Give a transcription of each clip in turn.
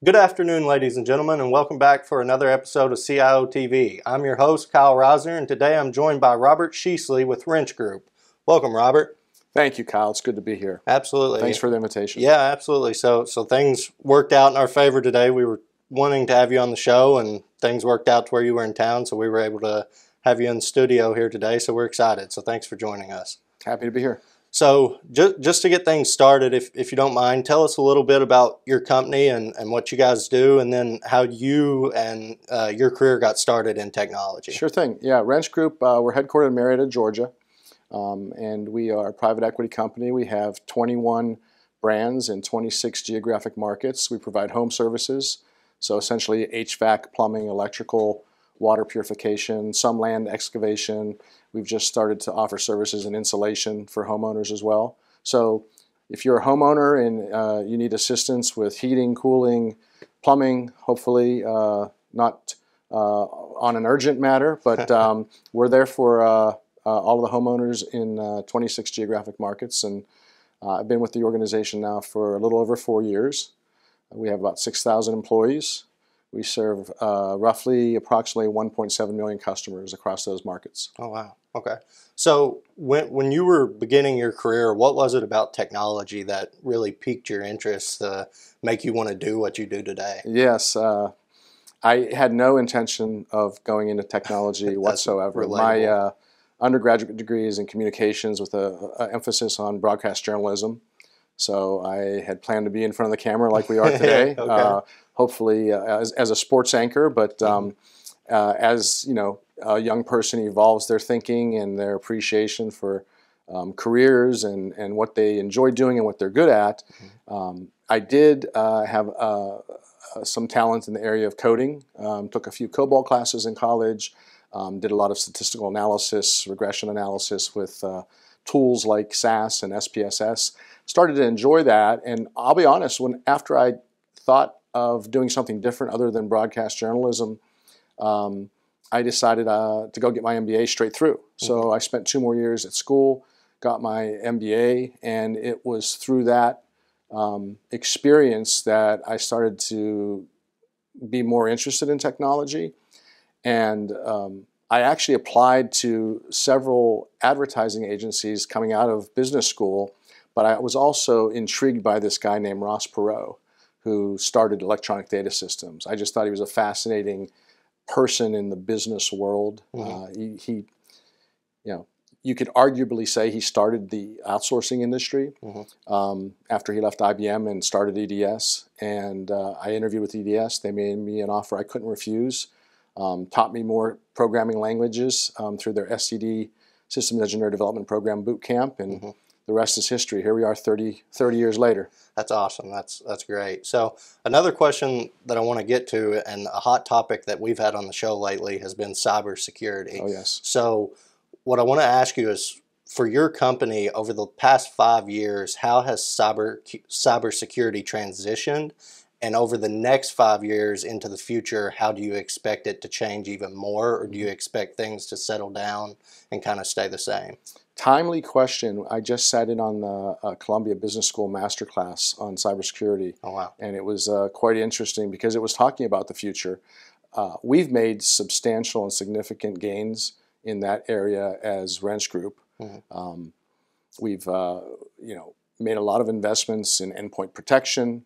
Good afternoon, ladies and gentlemen, and welcome back for another episode of CIOtv. I'm your host, Kyle Risner, and today I'm joined by Robert Sheesley with Wrench Group. Welcome, Robert. Thank you, Kyle. It's good to be here. Absolutely. Thanks for the invitation. Yeah, absolutely. So things worked out in our favor today. We were wanting to have you on the show, and things worked out to where you were in town, so we were able to have you in the studio here today, so we're excited. So thanks for joining us. Happy to be here. So just to get things started, if you don't mind, tell us a little bit about your company and what you guys do, and then how you and your career got started in technology. Sure thing. Yeah, Wrench Group, we're headquartered in Marietta, Georgia, and we are a private equity company. We have 21 brands in 26 geographic markets. We provide home services, so essentially HVAC, plumbing, electrical, water purification, some land excavation. We've just started to offer services in insulation for homeowners as well. So if you're a homeowner and you need assistance with heating, cooling, plumbing, hopefully not on an urgent matter, but we're there for all of the homeowners in 26 geographic markets. And I've been with the organization now for a little over 4 years. We have about 6,000 employees. We serve approximately 1.7 million customers across those markets. Oh, wow. Okay. So when you were beginning your career, what was it about technology that really piqued your interest to make you want to do what you do today? Yes. I had no intention of going into technology whatsoever. My undergraduate degree is in communications with an emphasis on broadcast journalism. So I had planned to be in front of the camera like we are today. Okay. Hopefully as a sports anchor, but as you know, a young person evolves their thinking and their appreciation for careers and what they enjoy doing and what they're good at. I did have some talent in the area of coding. Took a few COBOL classes in college. Did a lot of statistical analysis, regression analysis with tools like SAS and SPSS. Started to enjoy that, and I'll be honest, after I thought of doing something different other than broadcast journalism, I decided to go get my MBA straight through. So I spent 2 more years at school, got my MBA, and it was through that experience that I started to be more interested in technology. And I actually applied to several advertising agencies coming out of business school, but I was also intrigued by this guy named Ross Perot, who started Electronic Data Systems. I just thought he was a fascinating person in the business world. He, you could arguably say he started the outsourcing industry after he left IBM and started EDS. And I interviewed with EDS. They made me an offer I couldn't refuse. Taught me more programming languages through their SED, Systems Engineer Development Program boot camp, and the rest is history. Here we are 30 years later. That's awesome. That's great. So another question that I want to get to, and a hot topic that we've had on the show lately, has been cybersecurity. Oh, yes. So what I want to ask you is, for your company over the past 5 years, how has cybersecurity transitioned? And over the next 5 years into the future, how do you expect it to change even more, or do you expect things to settle down and kind of stay the same? Timely question. I just sat in on the Columbia Business School masterclass on cybersecurity. Oh, wow. And it was quite interesting because it was talking about the future. We've made substantial and significant gains in that area as Wrench Group. We've made a lot of investments in endpoint protection.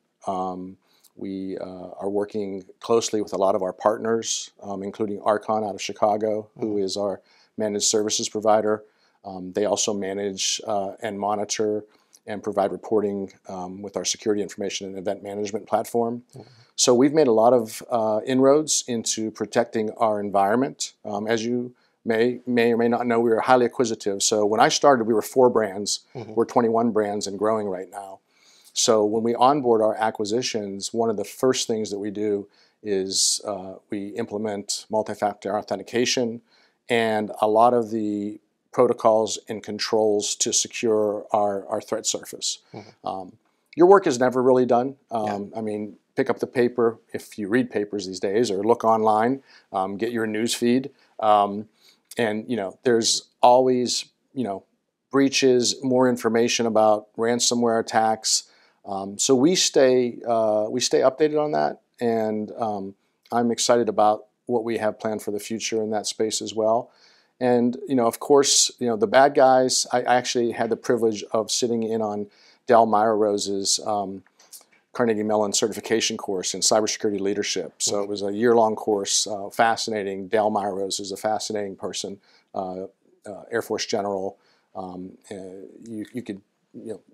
We are working closely with a lot of our partners, including Archon out of Chicago, who is our managed services provider. They also manage and monitor and provide reporting with our security information and event management platform. So we've made a lot of inroads into protecting our environment. As you may or may not know, we were highly acquisitive. So when I started, we were 4 brands. We're 21 brands and growing right now. So when we onboard our acquisitions, one of the first things that we do is we implement multi-factor authentication and a lot of the protocols and controls to secure our threat surface. Your work is never really done. I mean, pick up the paper if you read papers these days, or look online, get your news feed, and there's always breaches, more information about ransomware attacks. So we stay updated on that, and I'm excited about what we have planned for the future in that space as well. And of course, the bad guys. I actually had the privilege of sitting in on Dale Myrose's Carnegie Mellon certification course in cybersecurity leadership. So it was a year-long course, fascinating. Dale Myrose is a fascinating person, Air Force general. You could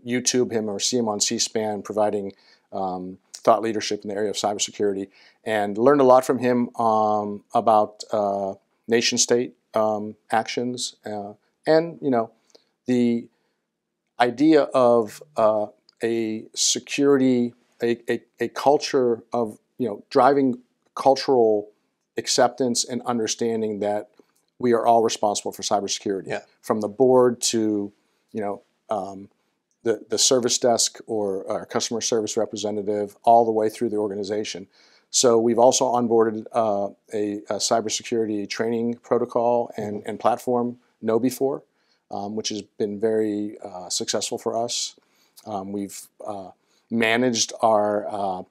YouTube him or see him on C-SPAN providing thought leadership in the area of cybersecurity, and learned a lot from him about nation-state actions, and the idea of a security, a culture of driving cultural acceptance and understanding that we are all responsible for cybersecurity, from the board to the service desk or our customer service representative, all the way through the organization. So we've also onboarded a cybersecurity training protocol and platform, KnowBe4, which has been very successful for us. We've managed our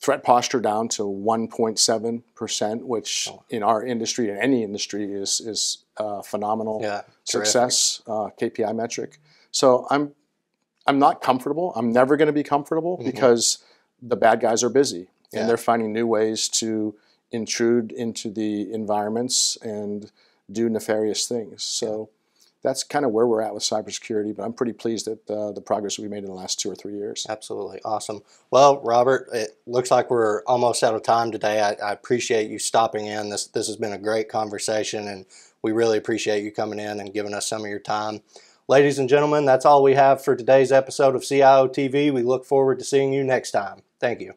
threat posture down to 1.7%, which in our industry, in any industry, is phenomenal success KPI metric. So I'm not comfortable. I'm never going to be comfortable because the bad guys are busy and they're finding new ways to intrude into the environments and do nefarious things. So that's kind of where we're at with cybersecurity, but I'm pretty pleased at the progress we made in the last 2 or 3 years. Absolutely. Awesome. Well, Robert, it looks like we're almost out of time today. I appreciate you stopping in. This has been a great conversation, and we really appreciate you coming in and giving us some of your time. Ladies and gentlemen, that's all we have for today's episode of CIOtv. We look forward to seeing you next time. Thank you.